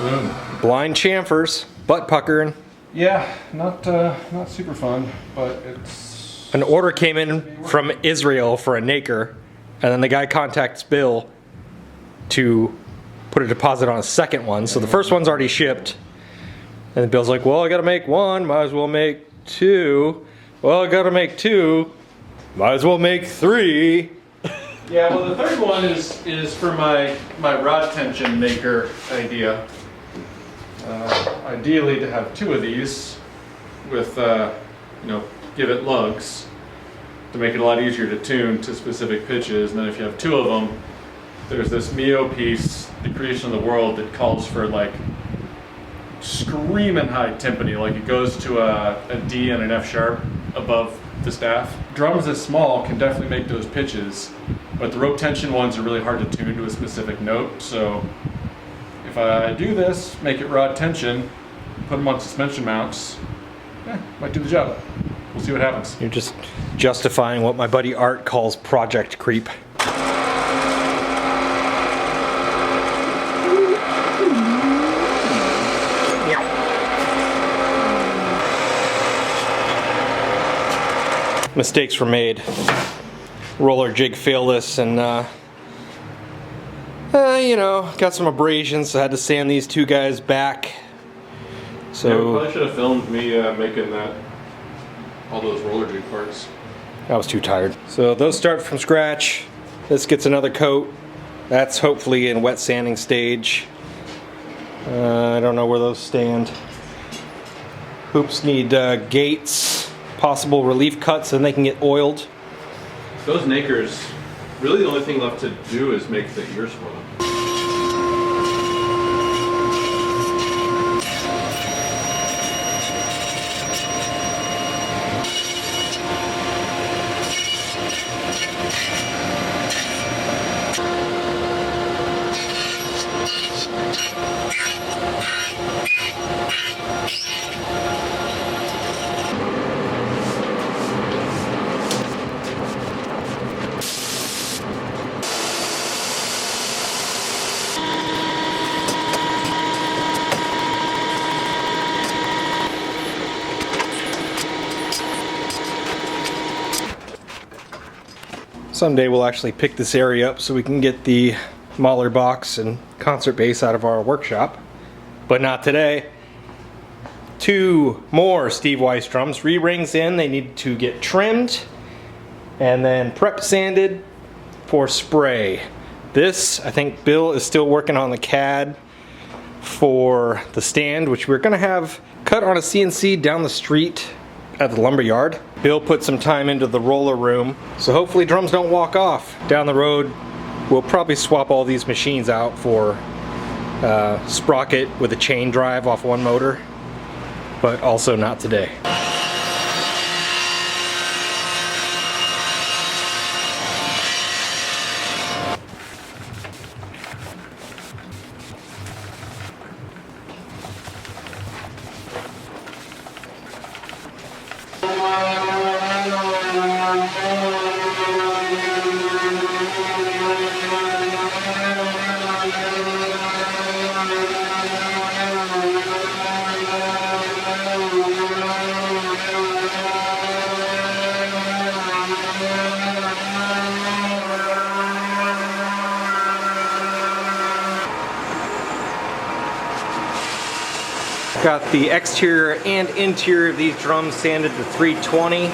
Boom. Blind chamfers, butt puckering. Yeah, not super fun, but it's... An order came in from Israel for a Naker, and then the guy contacts Bill to put a deposit on a second one. So the first one's already shipped. And Bill's like, well, I gotta make one, might as well make two. Well, I gotta make two, might as well make three. Yeah, well, the third one is for my rod tension maker idea. Ideally to have two of these with, you know, give it lugs to make it a lot easier to tune to specific pitches. And then if you have two of them, there's this Mio piece, The Creation of the World, that calls for like screaming high timpani, like it goes to a D and an F sharp above the staff. Drums this small can definitely make those pitches, but the rope tension ones are really hard to tune to a specific note. So if I do this, make it rod tension, put them on suspension mounts, might do the job. We'll see what happens. You're just justifying what my buddy Art calls project creep. Mistakes were made. Roller jig failless, and you know, got some abrasions, so I had to sand these two guys back. So yeah, we probably should have filmed me making all those roller jig parts. I was too tired. So those start from scratch. This gets another coat. That's hopefully in wet sanding stage. I don't know where those stand. Hoops need gates, possible relief cuts, and they can get oiled. Those Nakers, really the only thing left to do is make the ears for them. Someday we'll actually pick this area up so we can get the Mahler box and concert bass out of our workshop. But not today. Two more Steve Weiss drums. Re-rings in, they need to get trimmed and then prep sanded for spray. This, I think Bill is still working on the CAD for the stand, which we're gonna have cut on a CNC down the street at the lumber yard. Bill put some time into the roller room, so hopefully drums don't walk off. Down the road, we'll probably swap all these machines out for sprocket with a chain drive off one motor, but also not today. Got the exterior and interior of these drums sanded to 320.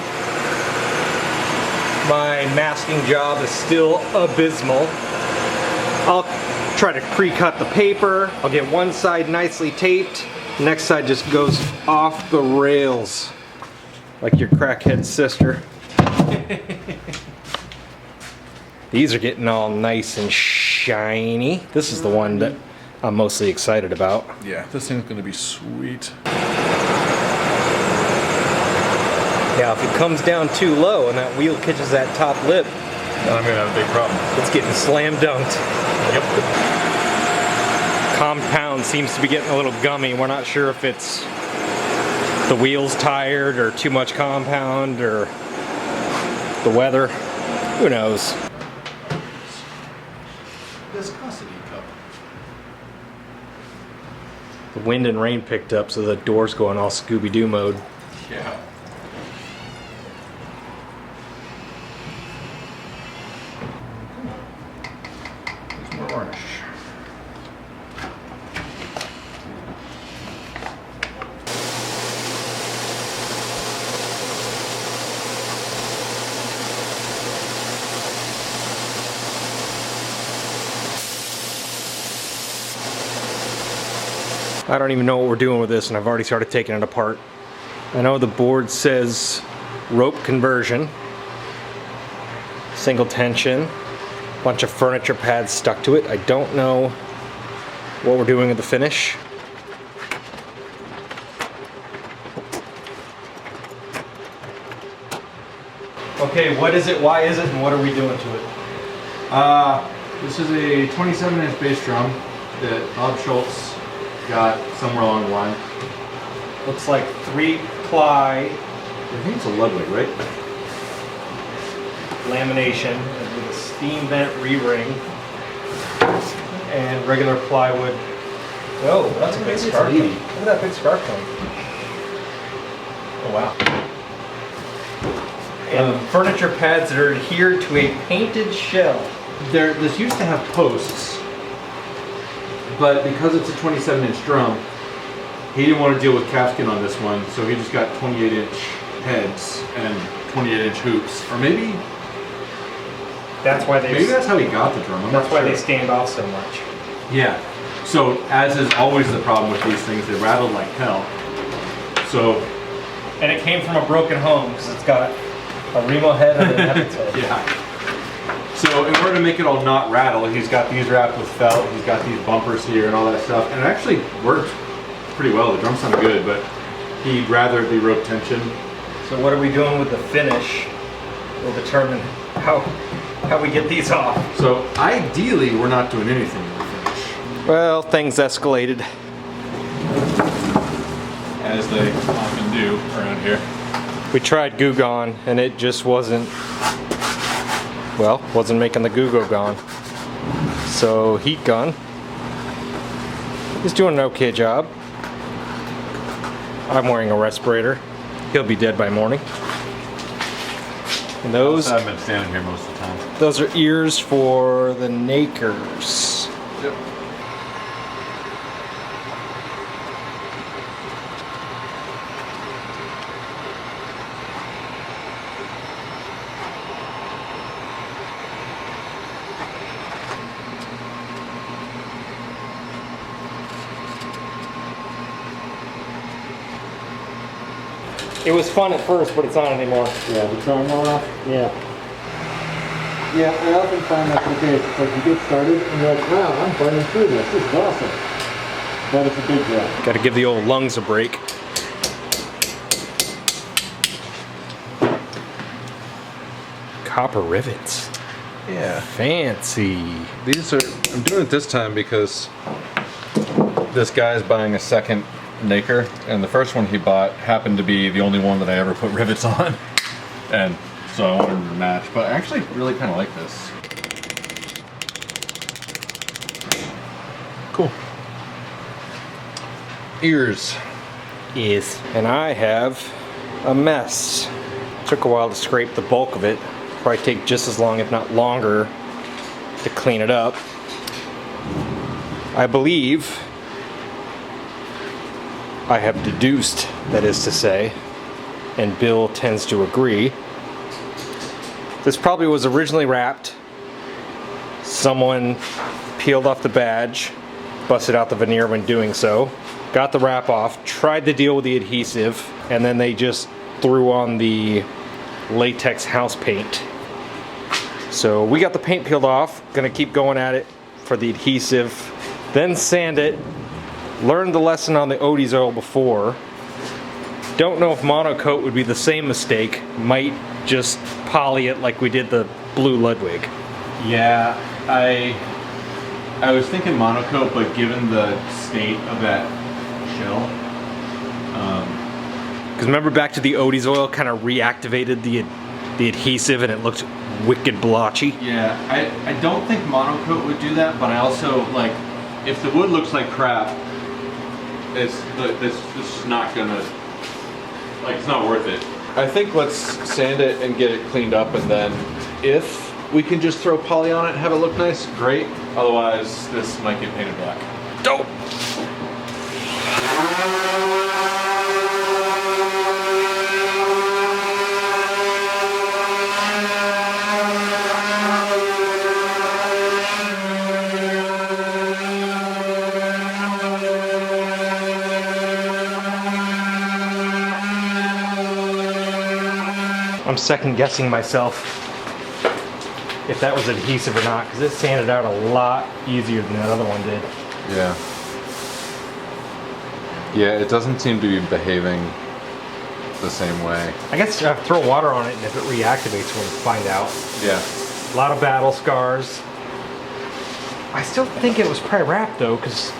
My masking job is still abysmal. I'll try to pre-cut the paper. I'll get one side nicely taped. The next side just goes off the rails, like your crackhead sister. These are getting all nice and shiny. This is the one that I'm mostly excited about. Yeah, this thing's gonna be sweet. Now, if it comes down too low and that wheel catches that top lip, then I'm gonna have a big problem. It's getting slam dunked. Yep. Compound seems to be getting a little gummy. We're not sure if it's the wheels tired or too much compound or the weather. Who knows? Viscosity cup. The wind and rain picked up, so the door's going all Scooby-Doo mode. Yeah. There's more varnish. I don't even know what we're doing with this, and I've already started taking it apart. I know the board says rope conversion, single tension, bunch of furniture pads stuck to it. I don't know what we're doing with the finish. Okay, what is it, why is it, and what are we doing to it? This is a 27-inch bass drum that Bob Schultz got somewhere along the line. Looks like 3-ply I think it's a Ludwig, right? lamination with a steam vent re-ring and regular plywood. Oh, that's a big scarf. Look at that big scarf one. Oh wow. And furniture pads that are adhered to a painted shell. This used to have posts, but because it's a 27-inch drum, he didn't want to deal with calfskin on this one, so he just got 28-inch heads and 28-inch hoops. Or maybe That's why they. maybe that's how he got the drum. I'm That's not why sure. they stand off so much. Yeah. So as is always the problem with these things, they rattle like hell. So And it came from a broken home because it's got a Remo head and an Epic head. yeah. So in order to make it all not rattle, he's got these wrapped with felt. He's got these bumpers here and all that stuff, and it actually worked pretty well. The drum sounded good, but he'd rather it be rope tension. So what are we doing with the finish? We'll determine how we get these off. So ideally, we're not doing anything with the finish, Well, things escalated. as they often do around here. We tried Goo Gone and it just wasn't making the Goo Go Gone. So Heat Gun is doing an okay job. I'm wearing a respirator. He'll be dead by morning. And those I've been standing here most of the time. those are ears for the Nakers. Yep. It was fun at first, but it's not anymore. Yeah, the charm off. Yeah. Yeah, I often find that's the case. It's like you get started and you're like, wow, I'm burning through this. This is awesome. But it's a big job. Got to give the old lungs a break. Copper rivets. Yeah. Fancy. These are, I'm doing it this time because this guy's buying a second Naker, and the first one he bought happened to be the only one that I ever put rivets on. And so I wanted them to match, but I actually really kind of like this. Cool. Ears. Is. And I have a mess. Took a while to scrape the bulk of it. Probably take just as long, if not longer, to clean it up. I believe I have deduced, that is to say, and Bill tends to agree. This probably was originally wrapped. Someone peeled off the badge, busted out the veneer when doing so, got the wrap off, tried to deal with the adhesive, and then they just threw on the latex house paint. So we got the paint peeled off, gonna keep going at it for the adhesive, then sand it. Learned the lesson on the Odie's oil before. Don't know if monocoat would be the same mistake. Might just poly it like we did the blue Ludwig. Yeah, I was thinking monocoat, but given the state of that shell, Because remember back to the Odie's oil kind of reactivated the adhesive and it looked wicked blotchy. yeah, I don't think monocoat would do that, but I also, like, if the wood looks like crap, it's just not gonna, like, it's not worth it. I think let's sand it and get it cleaned up, and then if we can just throw poly on it and have it look nice, great. Otherwise, this might get painted black. Dope. I'm second guessing myself if that was adhesive or not, because it sanded out a lot easier than that other one did. Yeah. Yeah, it doesn't seem to be behaving the same way. I guess throw water on it, and if it reactivates, we'll find out. Yeah. A lot of battle scars. I still think it was probably wrapped though, because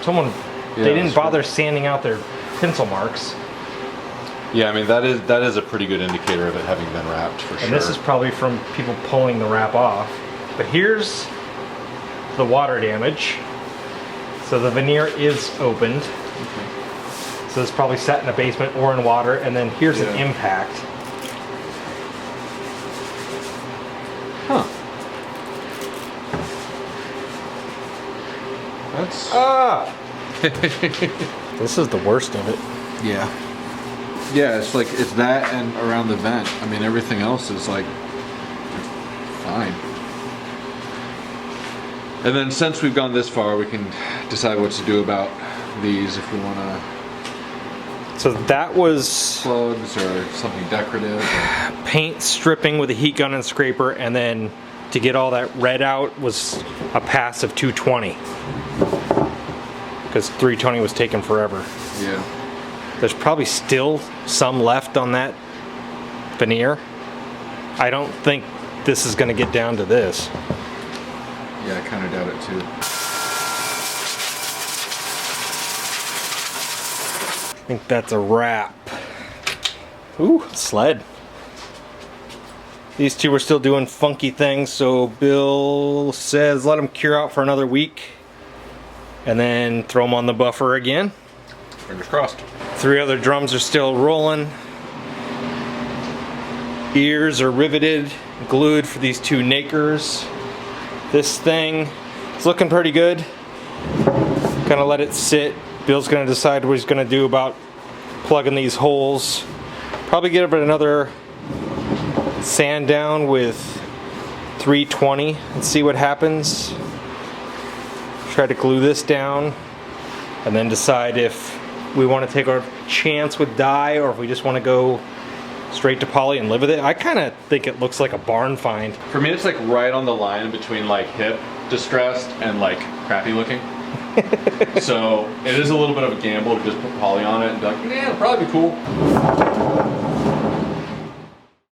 they didn't bother sanding out their pencil marks. Yeah, I mean that is a pretty good indicator of it having been wrapped for sure. And this is probably from people pulling the wrap off. But here's the water damage. So the veneer is opened. So it's probably set in a basement or in water, and then here's an impact. Huh. That's This is the worst of it. yeah. Yeah, it's like it's that and around the vent. I mean, everything else is like fine. And then since we've gone this far, we can decide what to do about these if we want to. So that was Plugs or something decorative. Or... paint stripping with a heat gun and scraper, and then to get all that red out was a pass of 220. Because 320 was taking forever. Yeah. There's probably still some left on that veneer. I don't think this is going to get down to this. Yeah, I kind of doubt it too. I think that's a wrap. Ooh, sled. These two are still doing funky things, so Bill says let them cure out for another week and then throw them on the buffer again. Fingers crossed. 3 other drums are still rolling. Ears are riveted, glued for these 2 nakers. This thing is looking pretty good. Gonna let it sit. Bill's gonna decide what he's gonna do about plugging these holes. Probably give it another sand down with 320 and see what happens. Try to glue this down and then decide if we want to take our chance with dye or if we just want to go straight to poly and live with it. I kind of think it looks like a barn find. For me, it's like right on the line between like hip distressed and like crappy looking. So it is a little bit of a gamble to just put poly on it and be like, yeah, it'll probably be cool.